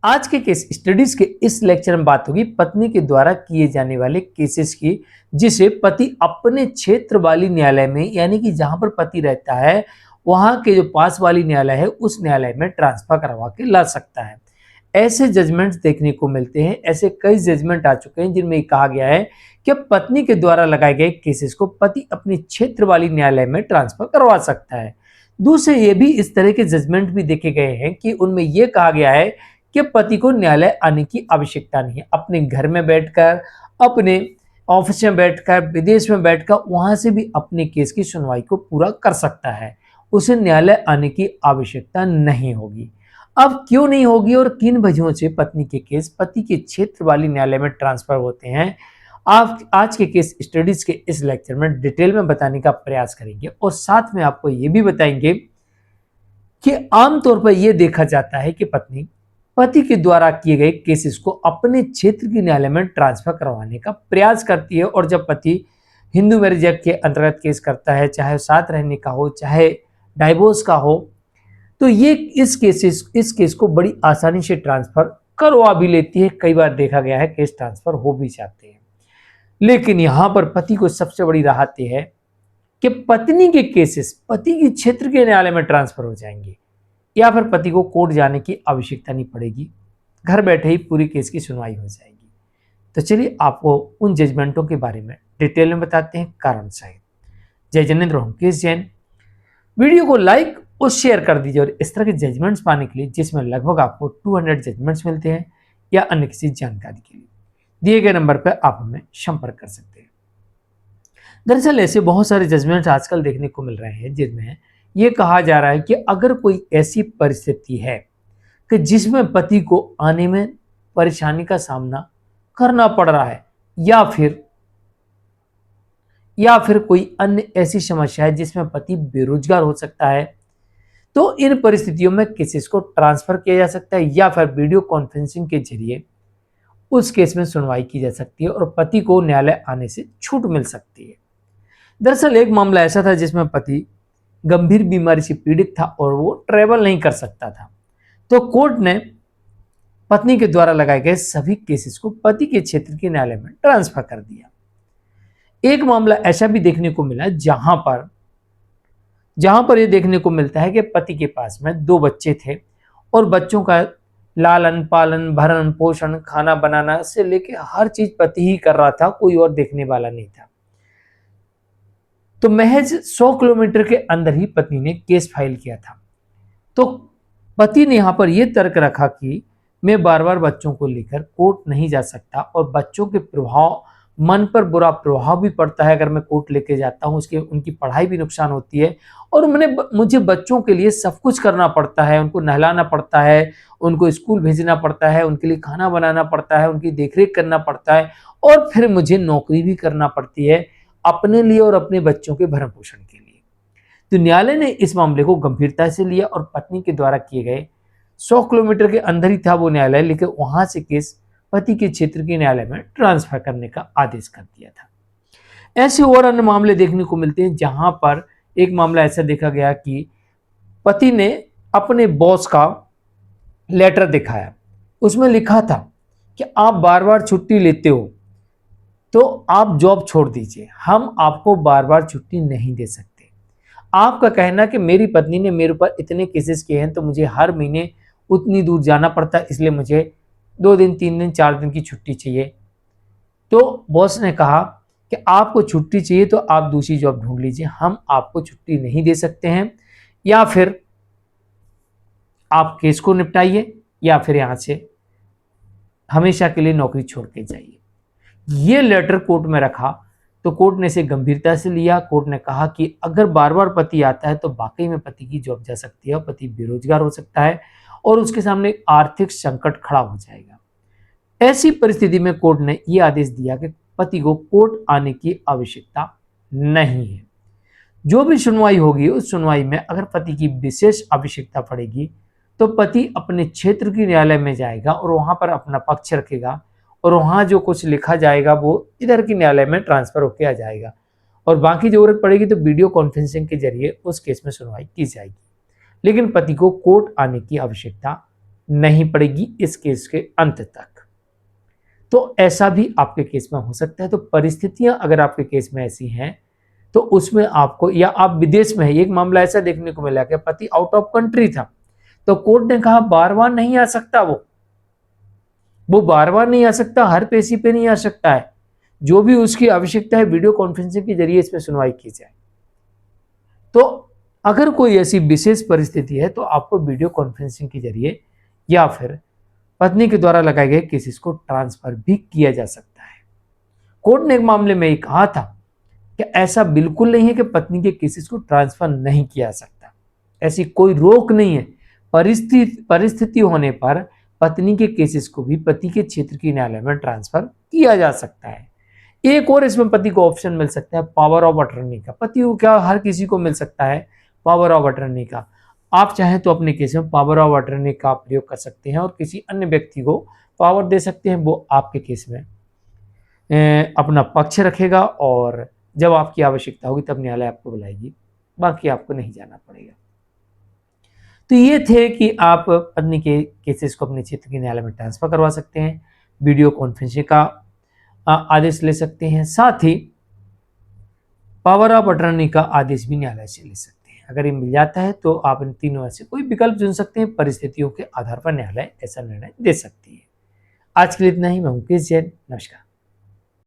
आज के case studies के इस लेक्चर में बात होगी पत्नी के द्वारा किए जाने वाले केसेस की, जिसे पति अपने क्षेत्र वाली न्यायालय में, यानी कि जहां पर पति रहता है वहां के जो पास वाली न्यायालय है उस न्यायालय में ट्रांसफर करवा के ला सकता है। ऐसे जजमेंट्स देखने को मिलते हैं। ऐसे कई जजमेंट आ चुके हैं जिनमें कहा गया है कि पत्नी के द्वारा लगाए गए केसेस को पति अपने क्षेत्र वाली न्यायालय में ट्रांसफर करवा सकता है। दूसरे ये भी इस तरह के जजमेंट भी देखे गए हैं कि उनमें यह कहा गया है कि पति को न्यायालय आने की आवश्यकता नहीं है। अपने घर में बैठकर, अपने ऑफिस में बैठकर, विदेश में बैठकर वहां से भी अपने केस की सुनवाई को पूरा कर सकता है। उसे न्यायालय आने की आवश्यकता नहीं होगी। अब क्यों नहीं होगी और किन वजहों से पत्नी के केस पति के क्षेत्र वाली न्यायालय में ट्रांसफर होते हैं, आप आज के केस स्टडीज के इस लेक्चर में डिटेल में बताने का प्रयास करेंगे और साथ में आपको यह भी बताएंगे कि आमतौर पर यह देखा जाता है कि पत्नी पति के द्वारा किए गए केसेस को अपने क्षेत्र की न्यायालय में ट्रांसफर करवाने का प्रयास करती है। और जब पति हिंदू मैरिज एक्ट के अंतर्गत केस करता है, चाहे साथ रहने का हो चाहे डाइवोर्स का हो, तो ये इस केस को बड़ी आसानी से ट्रांसफर करवा भी लेती है। कई बार देखा गया है केस ट्रांसफर हो भी जाते हैं। लेकिन यहां पर पति को सबसे बड़ी राहत है कि पत्नी के केसेस पति के क्षेत्र के न्यायालय में ट्रांसफर हो जाएंगे या फिर पति को कोर्ट जाने की आवश्यकता नहीं पड़ेगी। घर बैठे ही पूरी केस की सुनवाई हो जाएगी। तो चलिए आपको उन जजमेंटों के बारे में डिटेल में बताते हैं कारण सहित। जय जनेन्द्र, होमकेश जैन। वीडियो को लाइक और शेयर कर दीजिए और इस तरह के जजमेंट्स पाने के लिए, जिसमें लगभग आपको 200 जजमेंट्स मिलते हैं, या अन्य किसी जानकारी के लिए दिए गए नंबर पर आप हमें संपर्क कर सकते हैं। दरअसल ऐसे बहुत सारे जजमेंट्स आजकल देखने को मिल रहे हैं जिनमें यह कहा जा रहा है कि अगर कोई ऐसी परिस्थिति है कि जिसमें पति को आने में परेशानी का सामना करना पड़ रहा है, या फिर कोई अन्य ऐसी समस्या है जिसमें पति बेरोजगार हो सकता है, तो इन परिस्थितियों में केसेस को ट्रांसफर किया जा सकता है या फिर वीडियो कॉन्फ्रेंसिंग के जरिए उस केस में सुनवाई की जा सकती है और पति को न्यायालय आने से छूट मिल सकती है। दरअसल एक मामला ऐसा था जिसमें पति गंभीर बीमारी से पीड़ित था और वो ट्रेवल नहीं कर सकता था, तो कोर्ट ने पत्नी के द्वारा लगाए गए सभी केसेस को पति के क्षेत्र के न्यायालय में ट्रांसफर कर दिया। एक मामला ऐसा भी देखने को मिला जहां पर यह देखने को मिलता है कि पति के पास में 2 बच्चे थे और बच्चों का लालन पालन, भरण पोषण, खाना बनाना से लेके हर चीज पति ही कर रहा था, कोई और देखने वाला नहीं था। तो महज 100 किलोमीटर के अंदर ही पत्नी ने केस फाइल किया था। तो पति ने यहां पर यह तर्क रखा कि मैं बार बार बच्चों को लेकर कोर्ट नहीं जा सकता और बच्चों के प्रभाव, मन पर बुरा प्रभाव भी पड़ता है अगर मैं कोर्ट लेके जाता हूं, उसके उनकी पढ़ाई भी नुकसान होती है और मुझे बच्चों के लिए सब कुछ करना पड़ता है, उनको नहलाना पड़ता है, उनको स्कूल भेजना पड़ता है, उनके लिए खाना बनाना पड़ता है, उनकी देखरेख करना पड़ता है और फिर मुझे नौकरी भी करना पड़ती है अपने लिए और अपने बच्चों के भरण पोषण के लिए। तो न्यायालय ने इस मामले को गंभीरता से लिया और पत्नी के द्वारा किए गए 100 किलोमीटर के अंदर ही था वो न्यायालय, लेकिन वहां से केस पति के क्षेत्र के न्यायालय में ट्रांसफर करने का आदेश कर दिया था। ऐसे और अन्य मामले देखने को मिलते हैं जहां पर एक मामला ऐसा देखा गया कि पति ने अपने बॉस का लेटर दिखाया, उसमें लिखा था कि आप बार बार छुट्टी लेते हो तो आप जॉब छोड़ दीजिए, हम आपको बार बार छुट्टी नहीं दे सकते। आपका कहना कि मेरी पत्नी ने मेरे ऊपर इतने केसेस किए हैं तो मुझे हर महीने उतनी दूर जाना पड़ता है, इसलिए मुझे 2 दिन, 3 दिन, 4 दिन की छुट्टी चाहिए। तो बॉस ने कहा कि आपको छुट्टी चाहिए तो आप दूसरी जॉब ढूंढ लीजिए, हम आपको छुट्टी नहीं दे सकते हैं, या फिर आप केस को निपटाइए या फिर यहां से हमेशा के लिए नौकरी छोड़ के जाइए। ये लेटर कोर्ट में रखा तो कोर्ट ने इसे गंभीरता से लिया। कोर्ट ने कहा कि अगर बार बार पति आता है तो वाकई में पति की जॉब जा सकती है और पति बेरोजगार हो सकता है और उसके सामने आर्थिक संकट खड़ा हो जाएगा। ऐसी परिस्थिति में कोर्ट ने यह आदेश दिया कि पति को कोर्ट आने की आवश्यकता नहीं है। जो भी सुनवाई होगी उस सुनवाई में अगर पति की विशेष आवश्यकता पड़ेगी तो पति अपने क्षेत्र की न्यायालय में जाएगा और वहां पर अपना पक्ष रखेगा और वहां जो कुछ लिखा जाएगा वो इधर की न्यायालय में ट्रांसफर होकर आ जाएगा और बाकी जरूरत पड़ेगी तो वीडियो कॉन्फ्रेंसिंग के जरिए उस केस में सुनवाई की जाएगी। लेकिन पति को कोर्ट आने की आवश्यकता नहीं पड़ेगी इस केस के अंत तक। तो ऐसा भी आपके केस में हो सकता है। तो परिस्थितियां अगर आपके केस में ऐसी हैं तो उसमें आपको, या आप विदेश में है, एक मामला ऐसा देखने को मिला कि पति आउट ऑफ कंट्री था, तो कोर्ट ने कहा बार बार नहीं आ सकता, वो बार बार नहीं आ सकता, हर पेशी पे नहीं आ सकता है, जो भी उसकी आवश्यकता है वीडियो कॉन्फ्रेंसिंग के जरिए इसमें सुनवाई की जाए। तो अगर कोई ऐसी विशेष परिस्थिति है तो आपको वीडियो कॉन्फ्रेंसिंग के जरिए या फिर पत्नी के द्वारा लगाए गए केसेस को ट्रांसफर भी किया जा सकता है। कोर्ट ने एक मामले में कहा था कि ऐसा बिल्कुल नहीं है कि पत्नी के केसेस को ट्रांसफर नहीं किया जा सकता, ऐसी कोई रोक नहीं है। परिस्थिति होने पर पत्नी के केसेस को भी पति के क्षेत्र की न्यायालय में ट्रांसफर किया जा सकता है। एक और इसमें पति को ऑप्शन मिल सकता है पावर ऑफ अटर्नी का। पति को क्या, हर किसी को मिल सकता है पावर ऑफ अटर्नी का। आप चाहें तो अपने केस में पावर ऑफ अटर्नी का प्रयोग कर सकते हैं और किसी अन्य व्यक्ति को पावर दे सकते हैं, वो आपके केस में अपना पक्ष रखेगा और जब आपकी आवश्यकता होगी तब न्यायालय आपको बुलाएगी, बाकी आपको नहीं जाना पड़ेगा। तो ये थे कि आप पत्नी के केसेस को अपने क्षेत्र के न्यायालय में ट्रांसफर करवा सकते हैं, वीडियो कॉन्फ्रेंसिंग का आदेश ले सकते हैं, साथ ही पावर ऑफ अटर्नी का आदेश भी न्यायालय से ले सकते हैं। अगर ये मिल जाता है तो आप इन तीनों में से कोई विकल्प चुन सकते हैं। परिस्थितियों के आधार पर न्यायालय ऐसा निर्णय दे सकती है। आज के लिए इतना ही। मैं मुकेश जैन, नमस्कार।